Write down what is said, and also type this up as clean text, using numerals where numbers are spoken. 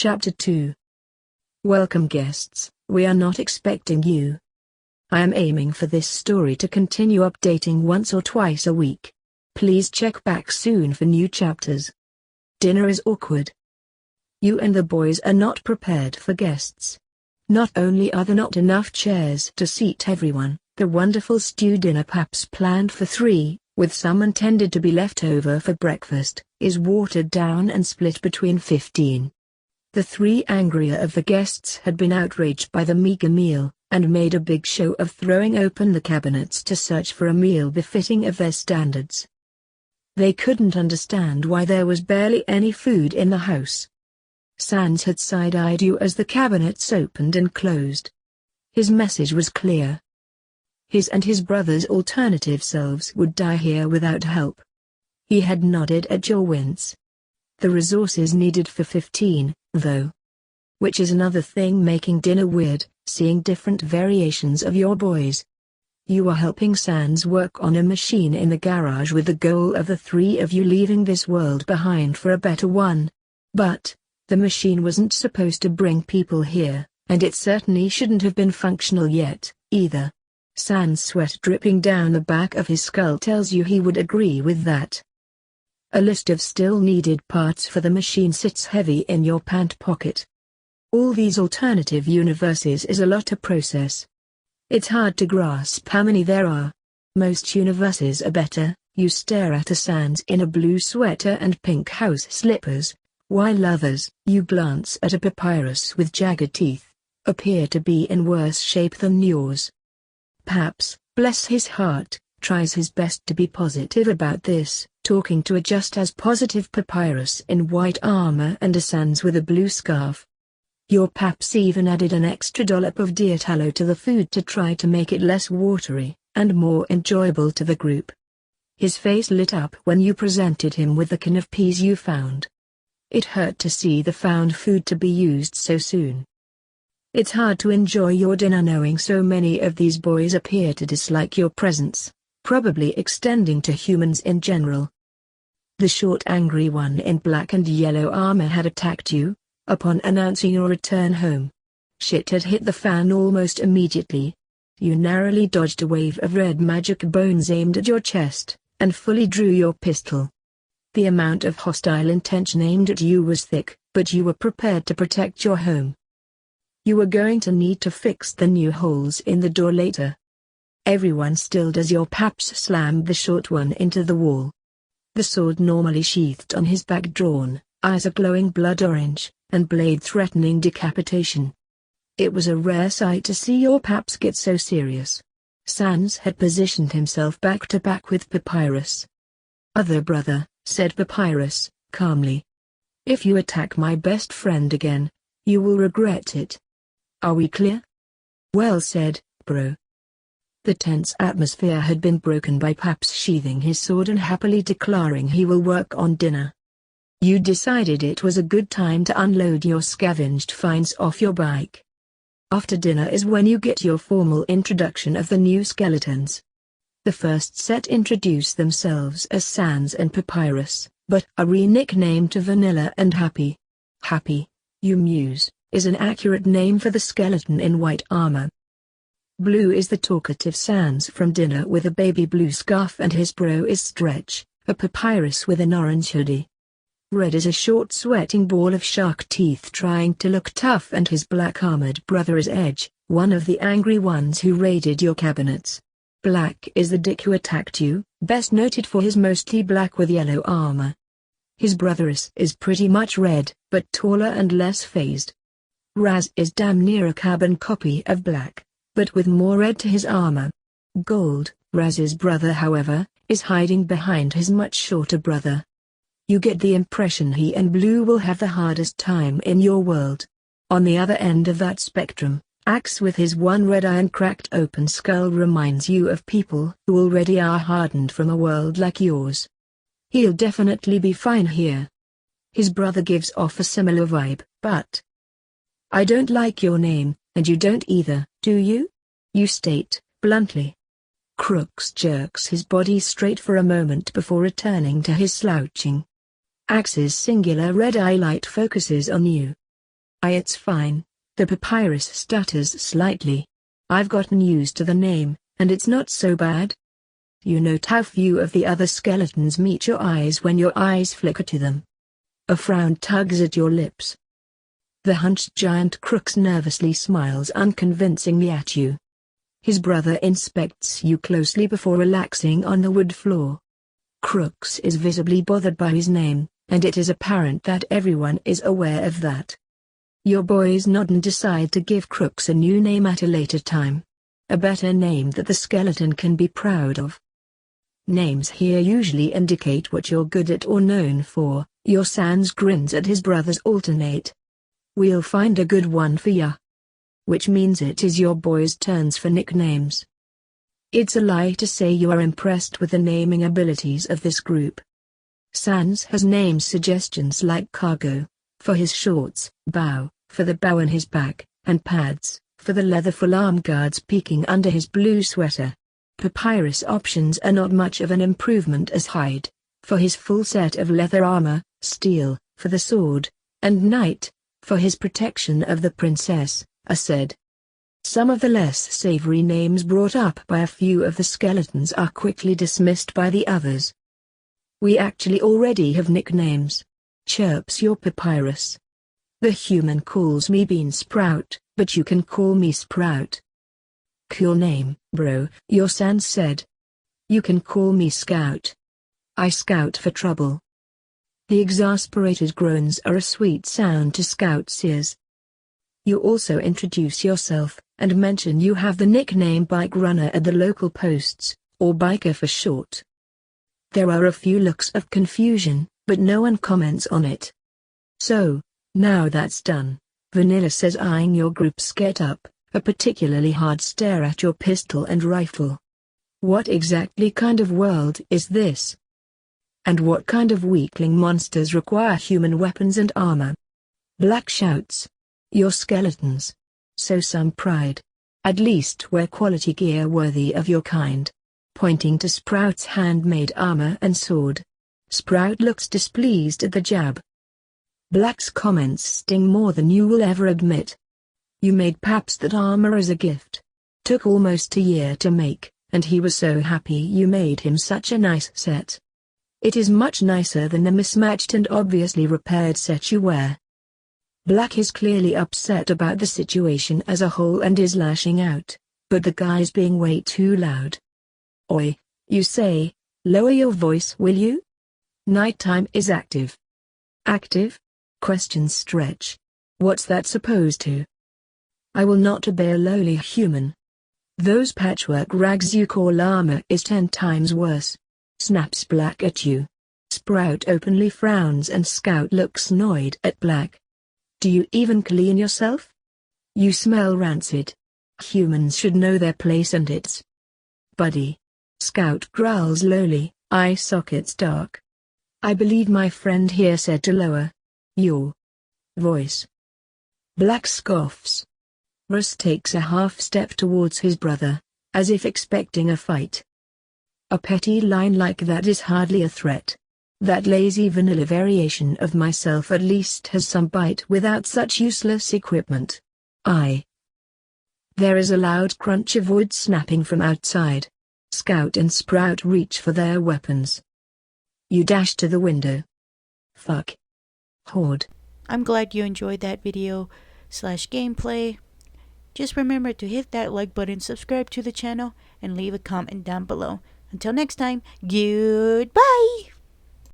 Chapter 2. Welcome guests, we are not expecting you. I am aiming for this story to continue updating once or twice a week. Please check back soon for new chapters. Dinner is awkward. You and the boys are not prepared for guests. Not only are there not enough chairs to seat everyone, the wonderful stew dinner Paps planned for 3, with some intended to be left over for breakfast, is watered down and split between 15. The 3 angrier of the guests had been outraged by the meager meal, and made a big show of throwing open the cabinets to search for a meal befitting of their standards. They couldn't understand why there was barely any food in the house. Sans had side-eyed you as the cabinets opened and closed. His message was clear. His and his brother's alternative selves would die here without help. He had nodded at your wince. The resources needed for 15, though. Which is another thing making dinner weird, seeing different variations of your boys. You are helping Sans work on a machine in the garage with the goal of the 3 of you leaving this world behind for a better one. But the machine wasn't supposed to bring people here, and it certainly shouldn't have been functional yet, either. Sans' sweat dripping down the back of his skull tells you he would agree with that. A list of still needed parts for the machine sits heavy in your pant pocket. All these alternative universes is a lot to process. It's hard to grasp how many there are. Most universes are better. You stare at a Sans in a blue sweater and pink house slippers, while others, you glance at a papyrus with jagged teeth, appear to be in worse shape than yours. Paps, bless his heart, tries his best to be positive about this, talking to a just as positive papyrus in white armor and a Sans with a blue scarf. Your Paps even added an extra dollop of deer tallow to the food to try to make it less watery, and more enjoyable to the group. His face lit up when you presented him with the can of peas you found. It hurt to see the found food to be used so soon. It's hard to enjoy your dinner knowing so many of these boys appear to dislike your presence, probably extending to humans in general. The short angry one in black and yellow armor had attacked you, upon announcing your return home. Shit had hit the fan almost immediately. You narrowly dodged a wave of red magic bones aimed at your chest, and fully drew your pistol. The amount of hostile intention aimed at you was thick, but you were prepared to protect your home. You were going to need to fix the new holes in the door later. Everyone stilled as your Paps slammed the short one into the wall. The sword normally sheathed on his back drawn, eyes a glowing blood orange, and blade threatening decapitation. It was a rare sight to see your Paps get so serious. Sans had positioned himself back to back with Papyrus. "Other brother," said Papyrus, calmly. "If you attack my best friend again, you will regret it. Are we clear?" "Well said, bro." The tense atmosphere had been broken by Paps sheathing his sword and happily declaring he will work on dinner. You decided it was a good time to unload your scavenged finds off your bike. After dinner is when you get your formal introduction of the new skeletons. The first set introduce themselves as Sans and Papyrus, but are re-nicknamed to Vanilla and Happy. Happy, you muse, is an accurate name for the skeleton in white armor. Blue is the talkative Sans from dinner with a baby blue scarf, and his bro is Stretch, a papyrus with an orange hoodie. Red is a short sweating ball of shark teeth trying to look tough, and his black-armored brother is Edge, one of the angry ones who raided your cabinets. Black is the dick who attacked you, best noted for his mostly black with yellow armor. His brother is pretty much red, but taller and less phased. Raz is damn near a carbon copy of Black, but with more red to his armor. Gold, Raz's brother however, is hiding behind his much shorter brother. You get the impression he and Blue will have the hardest time in your world. On the other end of that spectrum, Axe with his one red eye and cracked open skull reminds you of people who already are hardened from a world like yours. He'll definitely be fine here. His brother gives off a similar vibe, but I don't like your name, and you don't either, do you? You state, bluntly. Crooks jerks his body straight for a moment before returning to his slouching. Axe's singular red eye light focuses on you. It's fine. The papyrus stutters slightly. I've gotten used to the name, and it's not so bad. You note how few of the other skeletons meet your eyes when your eyes flicker to them. A frown tugs at your lips. The hunched giant Crooks nervously smiles unconvincingly at you. His brother inspects you closely before relaxing on the wood floor. Crooks is visibly bothered by his name, and it is apparent that everyone is aware of that. Your boys nod and decide to give Crooks a new name at a later time. A better name that the skeleton can be proud of. Names here usually indicate what you're good at or known for. Your Sans grins at his brother's alternate. We'll find a good one for ya. Which means it is your boys' turns for nicknames. It's a lie to say you are impressed with the naming abilities of this group. Sans has name suggestions like Cargo, for his shorts, Bow, for the bow on his back, and Pads, for the leather full arm guards peeking under his blue sweater. Papyrus options are not much of an improvement as Hide, for his full set of leather armor, Steel, for the sword, and Knight, for his protection of the princess, are said. Some of the less savory names brought up by a few of the skeletons are quickly dismissed by the others. We actually already have nicknames, chirps your Papyrus. The human calls me Bean Sprout, but you can call me Sprout. Cool name, bro, your Sans said. You can call me Scout. I scout for trouble. The exasperated groans are a sweet sound to Scout's ears. You also introduce yourself, and mention you have the nickname Bike Runner at the local posts, or Biker for short. There are a few looks of confusion, but no one comments on it. So, now that's done, Vanilla says, eyeing your group's get-up, a particularly hard stare at your pistol and rifle. What exactly kind of world is this? And what kind of weakling monsters require human weapons and armor? Black shouts. Your skeletons. So some pride. At least wear quality gear worthy of your kind. Pointing to Sprout's handmade armor and sword. Sprout looks displeased at the jab. Black's comments sting more than you will ever admit. You made Paps that armor as a gift. Took almost a year to make, and he was so happy you made him such a nice set. It is much nicer than the mismatched and obviously repaired set you wear. Black is clearly upset about the situation as a whole and is lashing out, but the guy's being way too loud. Oi, you say, lower your voice will you? Nighttime is active. Active? Questions Stretch. What's that supposed to? I will not obey a lowly human. Those patchwork rags you call armor is 10 times worse. Snaps Black at you. Sprout openly frowns and Scout looks annoyed at Black. Do you even clean yourself? You smell rancid. Humans should know their place and its. Buddy. Scout growls lowly, eye sockets dark. I believe my friend here said to lower your voice. Black scoffs. Russ takes a half step towards his brother, as if expecting a fight. A petty line like that is hardly a threat. That lazy vanilla variation of myself at least has some bite without such useless equipment. There is a loud crunch of wood snapping from outside. Scout and Sprout reach for their weapons. You dash to the window. Fuck. Horde. I'm glad you enjoyed that video/gameplay. Just remember to hit that like button, subscribe to the channel, and leave a comment down below. Until next time, goodbye!